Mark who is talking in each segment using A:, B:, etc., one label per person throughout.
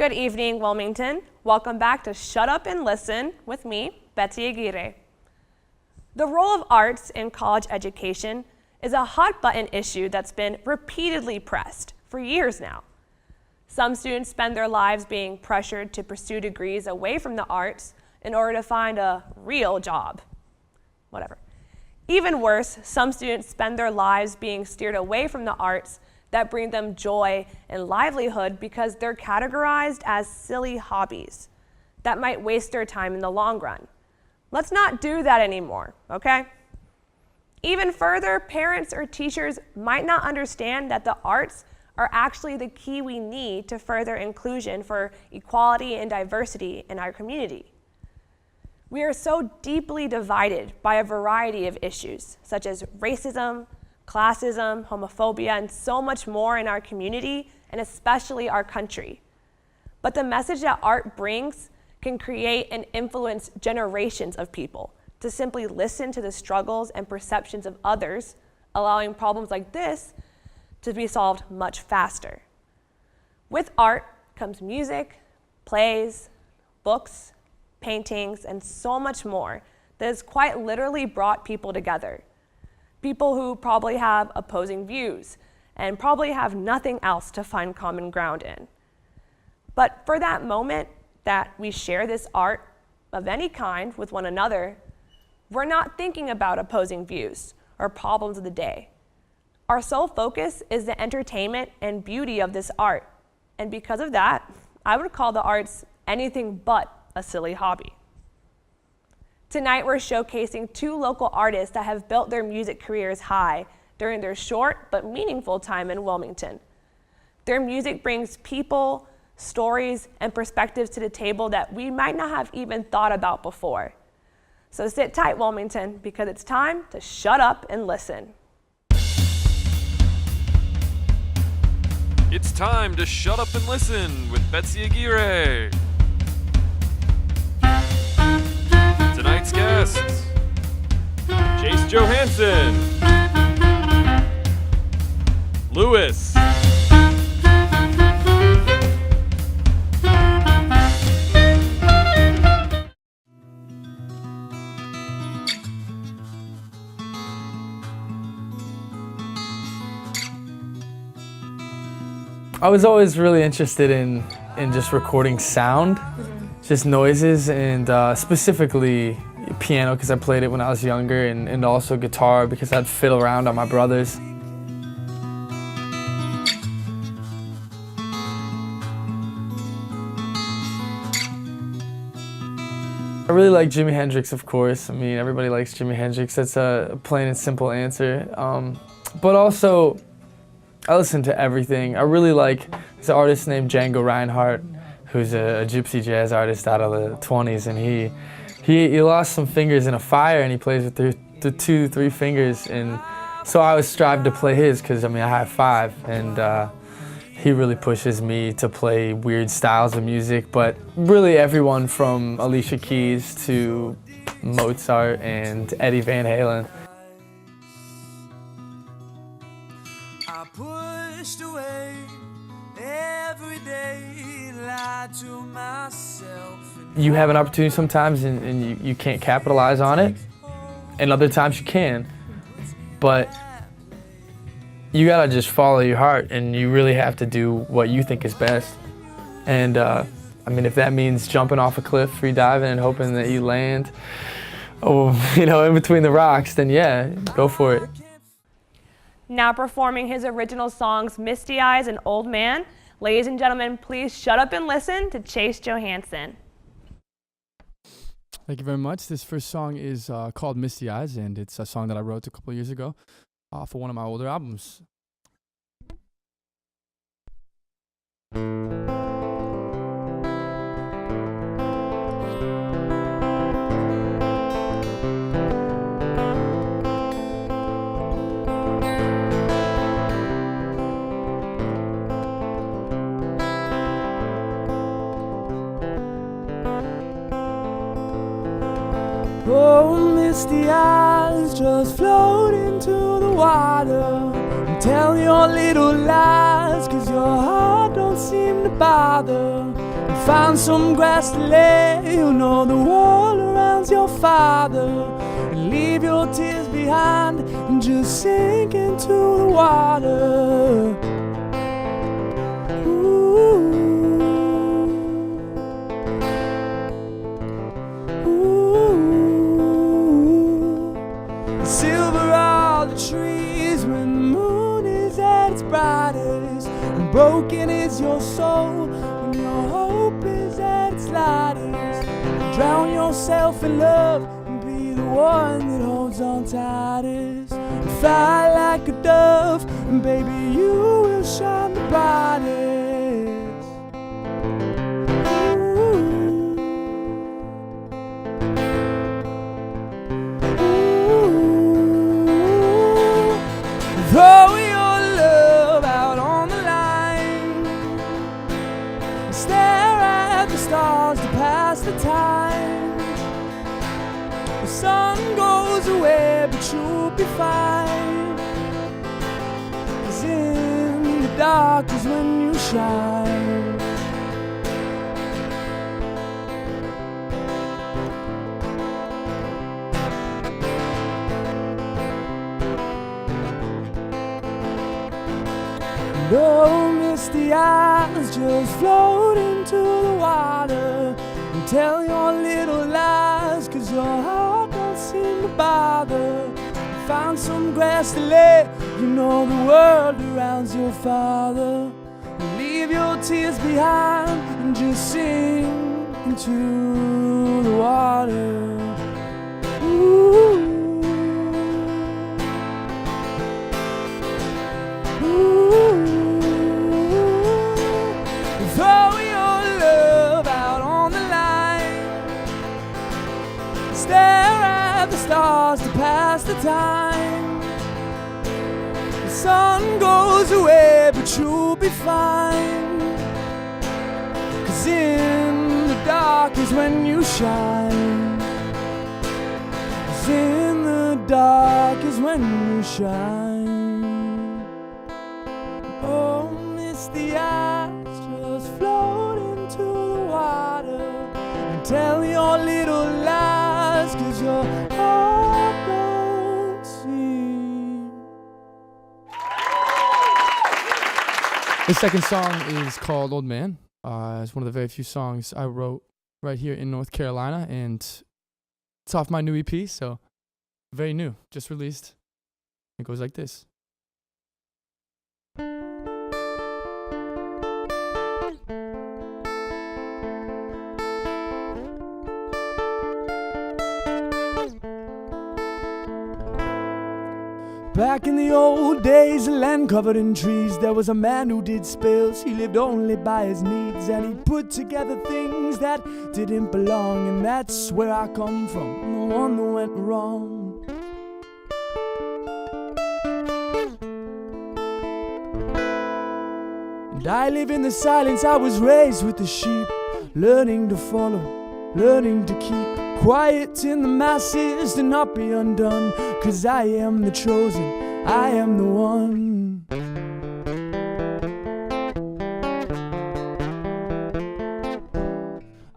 A: Good evening, Wilmington. Welcome back to Shut Up and Listen with me, Betsy Aguirre. The role of arts in college education is a hot-button issue that's been repeatedly pressed for years now. Some students spend their lives being pressured to pursue degrees away from the arts in order to find a real job. Whatever. Even worse, some students spend their lives being steered away from the arts that bring them joy and livelihood because they're categorized as silly hobbies that might waste their time in the long run. Let's not do that anymore, okay? Even further, parents or teachers might not understand that the arts are actually the key we need to further inclusion for equality and diversity in our community. We are so deeply divided by a variety of issues, such as racism, classism, homophobia, and so much more in our community, and especially our country. But the message that art brings can create and influence generations of people to simply listen to the struggles and perceptions of others, allowing problems like this to be solved much faster. With art comes music, plays, books, paintings, and so much more that has quite literally brought people together. People who probably have opposing views and probably have nothing else to find common ground in. But for that moment that we share this art of any kind with one another, we're not thinking about opposing views or problems of the day. Our sole focus is the entertainment and beauty of this art. And because of that, I would call the arts anything but a silly hobby. Tonight, we're showcasing two local artists that have built their music careers high during their short but meaningful time in Wilmington. Their music brings people, stories, and perspectives to the table that we might not have even thought about before. So sit tight, Wilmington, because it's time to shut up and listen.
B: It's time to shut up and listen with Betsy Aguirre. Tonight's guests, Chase Johanson, Louis,
C: I was always really interested in just recording sound, just noises, and specifically piano because I played it when I was younger, and also guitar because I'd fiddle around on my brother's. I really like Jimi Hendrix, of course. I mean, everybody likes Jimi Hendrix. That's a plain and simple answer. But also, I listen to everything. I really like this artist named Django Reinhardt, who's a gypsy jazz artist out of the 20s, and he lost some fingers in a fire, and he plays with the 2-3 fingers, and so I always strive to play his because I mean I have 5, and he really pushes me to play weird styles of music, but really everyone from Alicia Keys to Mozart and Eddie Van Halen.
D: I pushed away every day, lied to myself.
C: You have an opportunity sometimes and you can't capitalize on it, and other times you can, but you gotta just follow your heart, and you really have to do what you think is best. And I mean, if that means jumping off a cliff, free diving, and hoping that you land, in between the rocks, then yeah, go for it.
A: Now performing his original songs, Misty Eyes and Old Man, ladies and gentlemen, please shut up and listen to Chase Johanson.
E: Thank you very much. This first song is called Misty Eyes, and it's a song that I wrote a couple of years ago for one of my older albums.
D: Oh, misty eyes just float into the water and tell your little lies, 'cause your heart don't seem to bother. find some grass to lay. You know the world around's your father. And leave your tears behind and just sink into the water. Ooh. Silver all the trees when the moon is at its brightest, and broken is your soul when your hope is at its lightest. Drown yourself in love and be the one that holds on tightest. And fly like a dove, and baby you will shine the brightest. Throw your love out on the line. Stare at the stars to pass the time. The sun goes away, but you'll be fine. 'Cause in the dark is when you shine. No misty eyes, just float into the water and tell your little lies, 'cause your heart don't seem to bother. Find some grass to lay, you know the world around's your father. Leave your tears behind and just sink into the water. Ooh. Throw your love out on the line. Stare at the stars to pass the time. The sun goes away, but you'll be fine. 'Cause in the dark is when you shine. 'Cause in the dark is when you shine. Oh, misty eyes, just float into the water and tell your little lies, 'cause your heart don't seem.
E: The second song is called Old Man. It's one of the very few songs I wrote right here in North Carolina, and it's off my new EP, so very new, just released. It goes like this.
D: Back in the old days, a land covered in trees, there was a man who did spells. He lived only by his needs, and he put together things that didn't belong. And that's where I come from, the one that went wrong. And I live in the silence, I was raised with the sheep, learning to follow, learning to keep quiet in the masses, to not be undone. 'Cause I am the chosen, I am the one.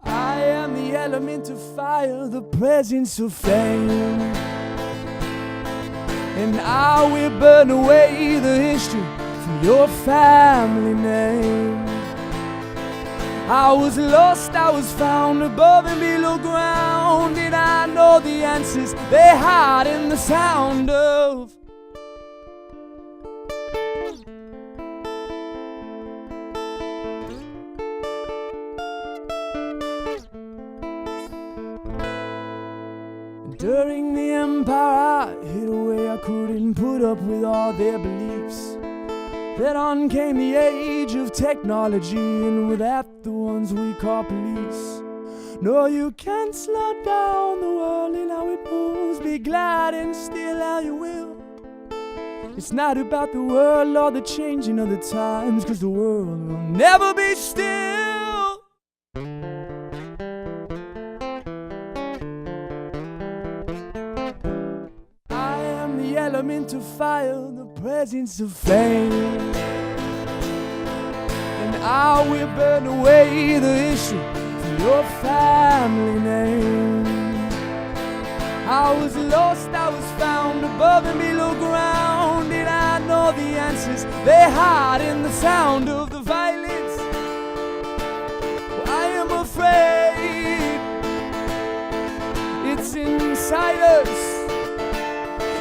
D: I am the element of fire, the presence of flame. And I will burn away the history from your family name. I was lost, I was found above and below ground, and I know the answers they hide in the sound of. During the empire, I hid away, I couldn't put up with all their beliefs. Then on came the age of technology, and with that the ones we call police. No, you can't slow down the world and how it moves. Be glad and still how you will. It's not about the world or the changing of the times, 'cause the world will never be still. I am the element of fire, the presence of flame. And I will burn away the issue from your family name. I was lost, I was found above and below ground, and I know the answers they hide in the sound of the violence. Well, I am afraid it's inside us,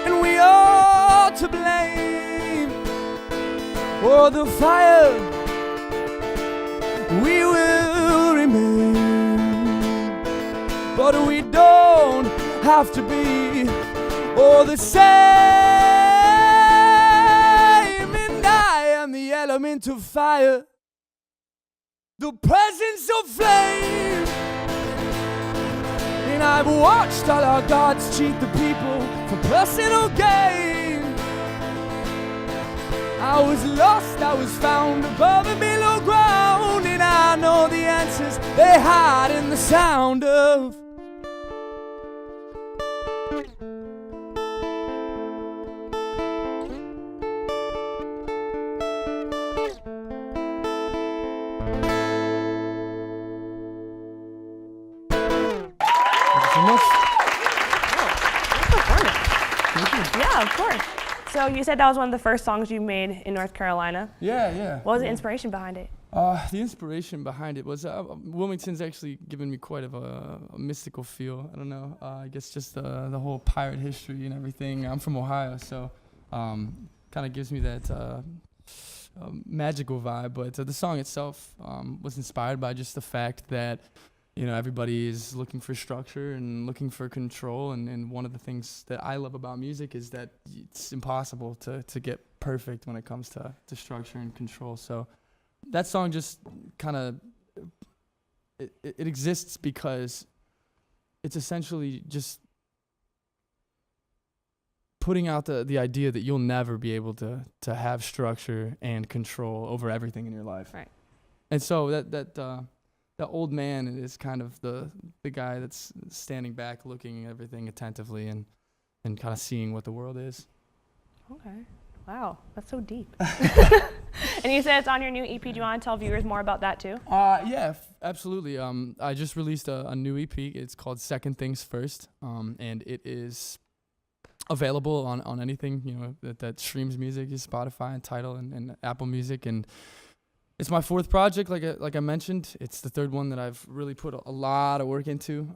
D: and we are to blame for the fire. We will remain, but we don't have to be all the same. And I am the element of fire, the presence of flame. And I've watched all our gods cheat the people for personal gain. I was lost, I was found above and below ground, and I know the answers they hide in the sound of.
A: Yeah, of course. So you said that was one of the first songs you made in North Carolina.
E: Yeah.
A: What was the inspiration behind it?
E: The inspiration behind it was Wilmington's actually given me quite of a mystical feel. I don't know. I guess just the whole pirate history and everything. I'm from Ohio, so kind of gives me that magical vibe. But the song itself was inspired by just the fact that, you know, everybody is looking for structure and looking for control, and one of the things that I love about music is that it's impossible to get perfect when it comes to structure and control. So that song just kind of it exists because it's essentially just putting out the idea that you'll never be able to have structure and control over everything in your life.
A: Right.
E: And so the old man is kind of the guy that's standing back, looking at everything attentively and kind of seeing what the world is.
A: Okay. Wow, that's so deep. And you said it's on your new EP. Do you want to tell viewers more about that too?
E: Yeah, absolutely. I just released a new EP. It's called Second Things First, and it is available on anything, you know, that streams music, is Spotify and Tidal and Apple Music. And it's my fourth project, like I mentioned. It's the third one that I've really put a lot of work into,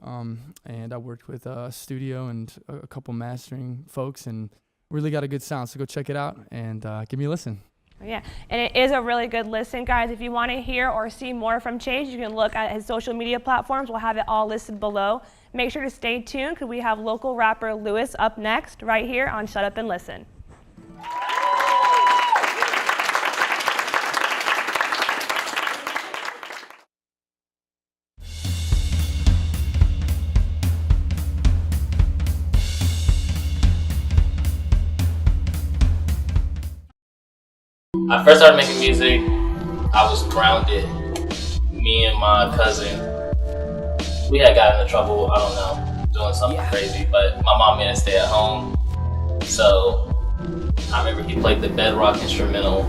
E: and I worked with a studio and a couple mastering folks, and really got a good sound. So go check it out and give me a listen.
A: Yeah, and it is a really good listen, guys. If you want to hear or see more from Chase, you can look at his social media platforms. We'll have it all listed below. Make sure to stay tuned because we have local rapper Louis up next right here on Shut Up and Listen.
F: I first started making music, I was grounded. Me and my cousin, we had gotten into trouble, I don't know, doing something crazy, but my mom made us stay at home. So I remember he played the Bedrock instrumental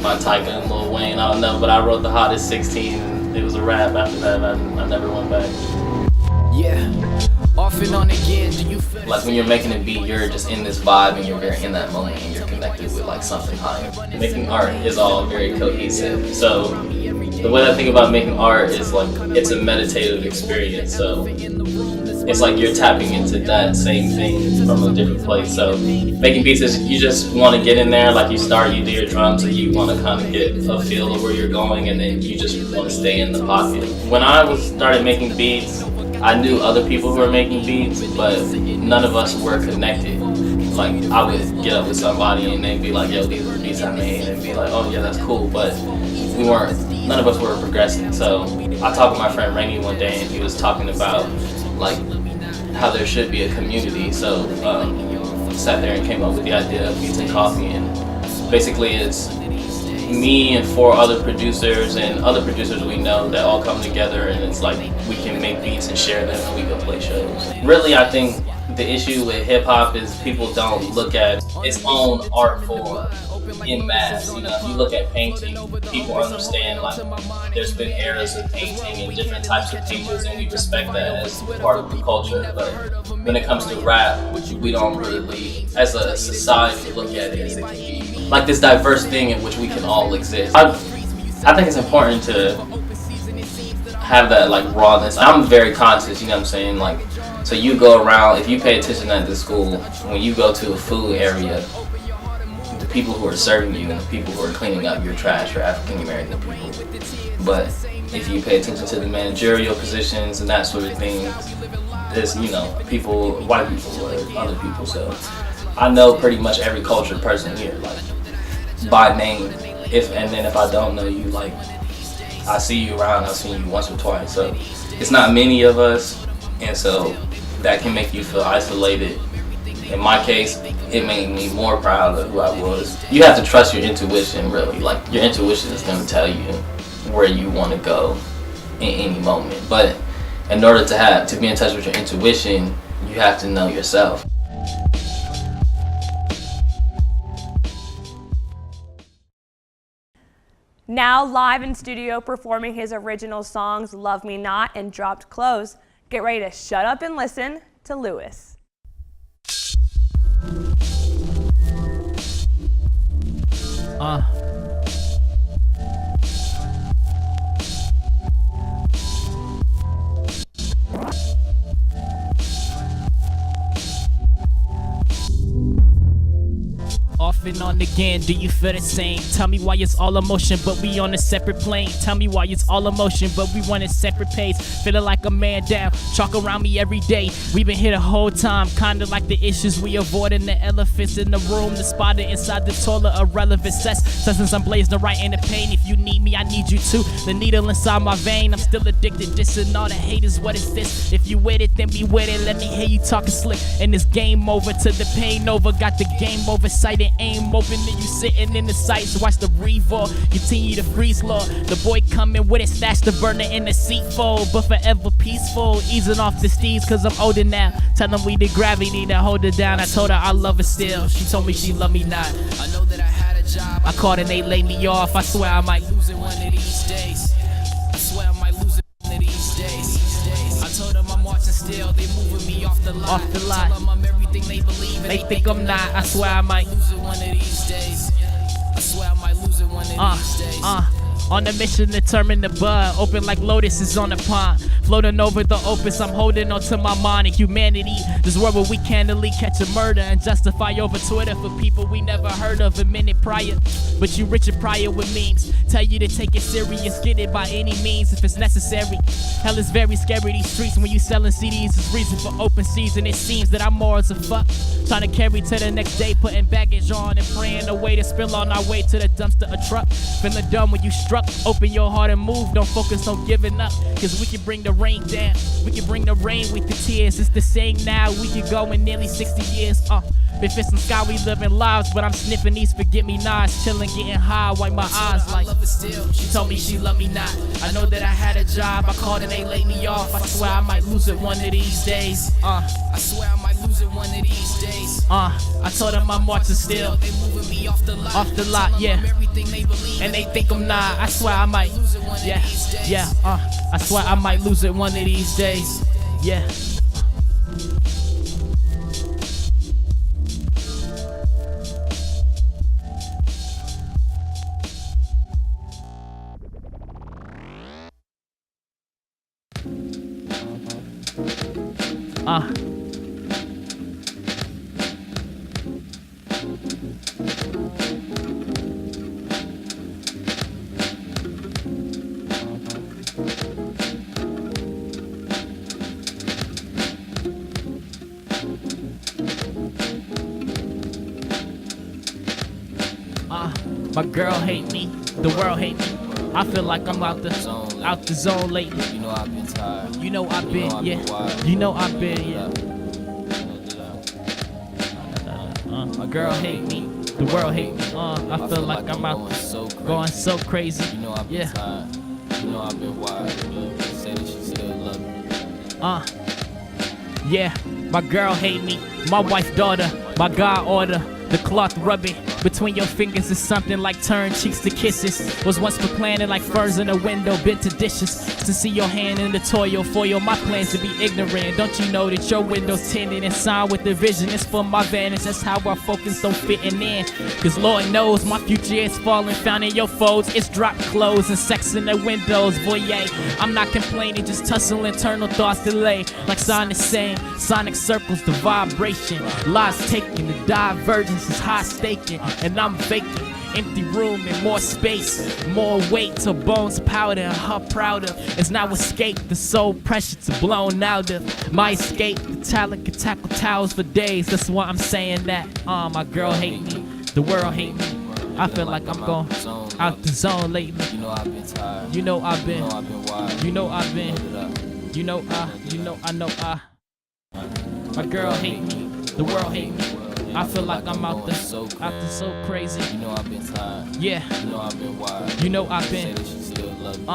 F: by Tyga and Lil Wayne, I don't know, but I wrote the hottest 16, it was a rap. After that, I never went back.
G: Off and on again, do you feel
F: like when you're making a beat, you're just in this vibe and you're very in that moment and you're connected with like something higher. Making art is all very cohesive. So the way I think about making art is like it's a meditative experience. So it's like you're tapping into that same thing from a different place. So making beats is you just want to get in there, like you start, you do your drums, so you want to kind of get a feel of where you're going, and then you just want to stay in the pocket. When I started making beats, I knew other people who were making beats, but none of us were connected. Like, I would get up with somebody and they'd be like, yo, these are the beats I made, and be like, oh yeah, that's cool, but none of us were progressing. So I talked with my friend Rainey one day, and he was talking about like how there should be a community. So sat there and came up with the idea of Beats and Coffee, and basically it's me and 4 other producers and other producers we know that all come together, and it's like we can make beats and share them and we go play shows. Really, I think the issue with hip hop is people don't look at its own art form in mass. You know, if you look at painting, people understand like there's been eras of painting and different types of painters, and we respect that as part of the culture. But when it comes to rap, we don't really, as a society, look at it as it can be like this diverse thing in which we can all exist. I think it's important to have that like rawness. I'm very conscious, you know what I'm saying? Like, so you go around, if you pay attention at the school, when you go to a food area, the people who are serving you and the people who are cleaning up your trash are African American people. But if you pay attention to the managerial positions and that sort of thing, there's, you know, people, white people or other people. So I know pretty much every cultured person here, like by name. And then if I don't know you, like I see you around, I've seen you once or twice. So it's not many of us, and so that can make you feel isolated. In my case, it made me more proud of who I was. You have to trust your intuition, really. Like, your intuition is going to tell you where you want to go in any moment. But in order to be in touch with your intuition, you have to know yourself.
A: Now live in studio performing his original songs Love Me Not and Dropped Clothes, get ready to shut up and listen to Louis.
G: Off and on again, do you feel the same? Tell me why it's all emotion, but we on a separate plane. Tell me why it's all emotion, but we want a separate pace. Feeling like a man down, chalk around me every day. We've been here the whole time, kinda like the issues we avoiding. The elephants in the room, the spider inside the toilet, irrelevant since I'm blazing right in the pain. If you need me, I need you too. The needle inside my vein, I'm still addicted. Dissing all the haters, what is this? If you with it, then be with it. Let me hear you talking slick. And this game over to the pain over. Got the game over sight and aim open, and you sitting in the sights. Watch the revolve, continue to freeze, Lord. The boy coming with it, stash the burner in the seat fold, but forever peaceful. Easing off the steeds, cause I'm older now. Tell them we the gravity to hold her down. I told her I love her still. She told me she love me not. I know that I had a job. I called and they laid me off. I swear I might lose it one of these days. I swear I might lose it one of these days. I told them I'm watching still. They moving me off the lot. Off the lot. Tell them I'm everything they believe. They think I'm not. I swear I might lose it one of these days. I swear I might lose it one of these days. On a mission to determine the bud, open like lotuses on a pond. Floating over the opus, I'm holding on to my mind and humanity. This world where we candidly catch a murder and justify over Twitter for people we never heard of a minute prior. But you Richard Pryor with memes, tell you to take it serious, get it by any means if it's necessary. Hell is very scary, these streets when you selling CDs is reason for open season. It seems that I'm more as a fuck, trying to carry to the next day, putting baggage on and praying a way to spill on our way to the dumpster, a truck. Feeling dumb when you struck. Open your heart and move, don't focus on giving up, cause we can bring the rain down. We can bring the rain with the tears. It's the saying now, we can go in nearly 60 years. Been fishing sky, we living lives, but I'm sniffing these forget-me-nots, chilling, getting high, wipe my eyes like. I love her still. She told me she love me not. I know that I had a job, I called and they laid me off. I swear I might lose it one of these days. I swear I might lose it one of these days. I told them I'm watching still. They moving me off the lot. Off the lot, yeah. And they think I'm not. I swear I might. Yeah. I swear I might lose it one of these days. Yeah. My girl hate me, the world hate me. I feel like I'm out the zone lately.
H: You know I've been tired.
G: You know I've been, yeah. You know I've been, yeah. My girl hate me, the world hate me. I feel like I'm out going so crazy.
H: You know I've been tired. You know I've been wild. Say that she still love me.
G: Yeah. My girl hate me, my wife daughter, my God order, the cloth rubbing. Between your fingers is something like turn cheeks to kisses. Was once reclining like ferns in a window, bent to dishes. To see your hand in the toil, foil my plans to be ignorant. Don't you know that your window's tinted and signed with the vision? It's for my vantage, that's how our focus don't fitting in. Cause Lord knows my future is falling, found in your folds. It's dropped clothes and sex in the windows, voyeur. I'm not complaining, just tussle internal thoughts delay. Like Sonic saying, sonic circles, the vibration. Lies taken, the divergence is high staking. And I'm vacant, empty room and more space. More weight to bones powder and her prouder. It's now escape, the soul pressure to blown out of my escape. The talent can tackle towers for days. That's why I'm saying that. My girl hate me, the world hate me. I feel like I'm going out the zone lately.
H: You know I've been tired.
G: You know I've been.
H: You know I've been wild.
G: You know I've been.
H: Hold it up.
G: You know I know. My girl hate me, the world hate me. I feel like I'm out there so crazy.
H: You know I've been tired.
G: Yeah.
H: You know I've been wild.
G: You know I've been.
H: Say that she still love me.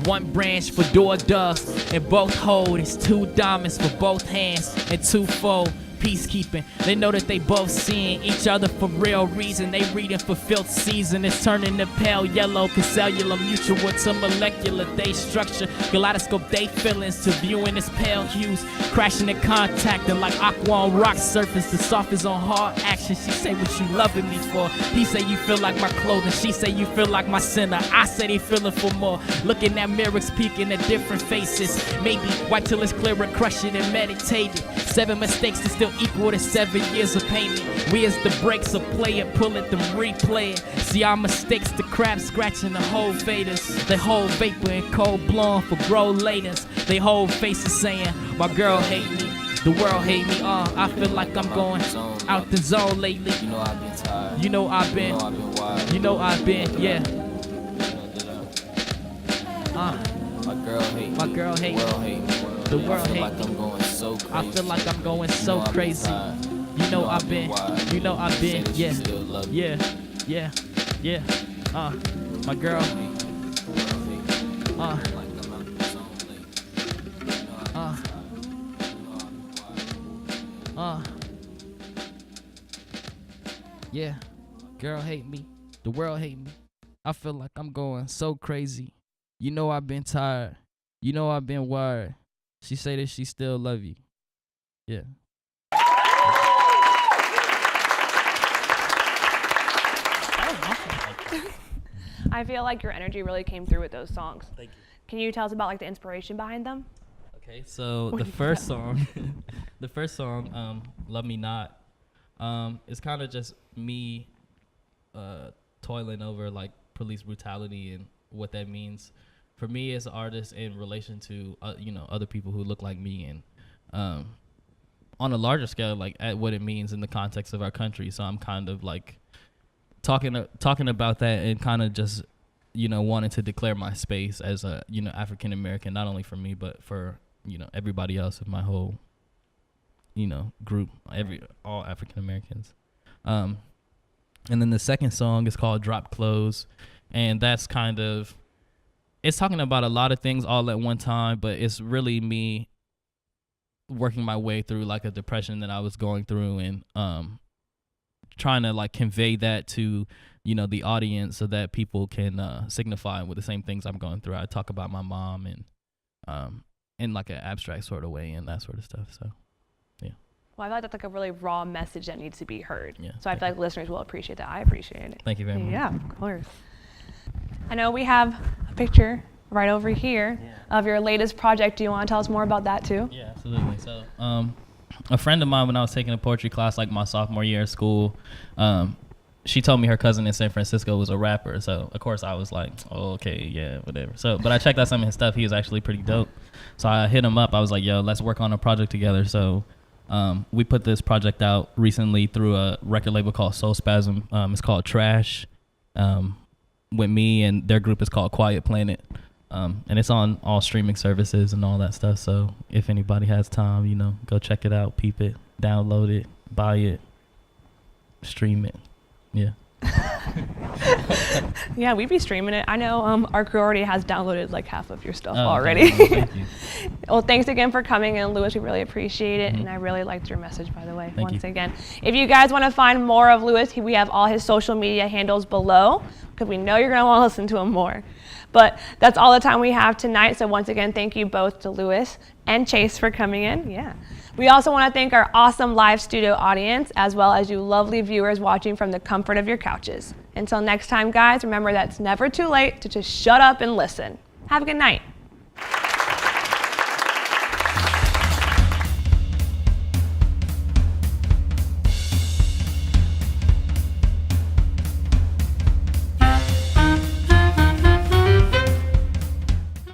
G: One branch for door doves and both hold. It's two diamonds for both hands and twofold. Peacekeeping, they know that they both seeing each other for real reason. They reading for filth season. It's turning to pale yellow, cause cellular mutual to molecular. They structure kaleidoscope, they feelings to viewing its pale hues. Crashing in contact and like aqua on rock surface. The soft is on hard action. She say what you loving me for. He say you feel like my clothing. She say you feel like my center. I say they feeling for more. Looking at mirrors, peeking at different faces. Maybe wipe till it's clear and crush it and meditate it. 7 mistakes to still equal to 7 years of payment. We as the breaks of play it, pull it, then replay it. See our mistakes, the crab scratching the whole faders. They hold vapor and cold blowing for grow laters. They hold faces saying, my girl hate me, the world hate me. I feel like I'm going out the zone lately.
H: You know I've been tired.
G: You know I've been.
H: You know I've been wild.
G: You know I've been, yeah.
H: My girl hate me.
G: My girl hate me.
H: The world hate me.
G: The world
H: I feel
G: hate
H: like
G: me.
H: I'm going so crazy.
G: I feel like I'm going so
H: I've been
G: crazy.
H: tired.
G: You know I've been.
H: wild.
G: You know I've been.
H: Say that she
G: Yeah.
H: still love me.
G: Yeah. My girl.
H: Like I'm out the zone lately. You know I've been tired. You know I've been wild.
G: Yeah. Girl hate me. The world hate me. I feel like I'm going so crazy. You know I've been tired. You know I've been wired. She say that she still love you. Yeah.
A: I feel like your energy really came through with those songs.
I: Thank you.
A: Can you tell us about like the inspiration behind them?
I: Okay, so the first song, "Love Me Not," it's kind of just me toiling over like police brutality and what that means for me as an artist in relation to other people who look like me, and on a larger scale, like at what it means in the context of our country. So I'm kind of like talking about that and kind of just wanting to declare my space as a African American, not only for me but for everybody else of my whole group, all African Americans. And then the second song is called Drop Clothes, and that's kind of, it's talking about a lot of things all at one time, but it's really me working my way through like a depression that I was going through, and trying to like convey that to the audience so that people can signify with the same things I'm going through. I talk about my mom and in like an abstract sort of way and that sort of stuff. So
A: Well, I feel like that's like a really raw message that needs to be heard.
I: Yeah,
A: So I feel like listeners will appreciate that. I appreciate it.
I: thank you very much.
A: Yeah, of course. I know we have a picture right over here of your latest project. Do you want to tell us more about that too?
I: Yeah, absolutely. So, a friend of mine, when I was taking a poetry class, like my sophomore year of school, she told me her cousin in San Francisco was a rapper. So, of course, I was like, oh, okay, yeah, whatever. So, but I checked out some of his stuff. He was actually pretty dope. So I hit him up. I was like, yo, let's work on a project together. So we put this project out recently through a record label called Soul Spasm. It's called Trash. With me, and their group is called Quiet Planet. And it's on all streaming services and all that stuff. So if anybody has time, go check it out, peep it, download it, buy it, stream it. Yeah.
A: Yeah, we'd be streaming it. I know our crew already has downloaded like half of your stuff
I: Oh,
A: already.
I: okay. Thank you.
A: Well, thanks again for coming in, Louis. We really appreciate it, and I really liked your message, by the way,
I: Thank
A: once
I: you.
A: again. If you guys want to find more of Louis, we have all his social media handles below, because we know you're going to want to listen to him more. But that's all the time we have tonight, so once again, thank you both to Louis and Chase for coming in. Yeah. We also want to thank our awesome live studio audience, as well as you lovely viewers watching from the comfort of your couches. Until next time, guys, remember that it's never too late to just shut up and listen. Have a good night.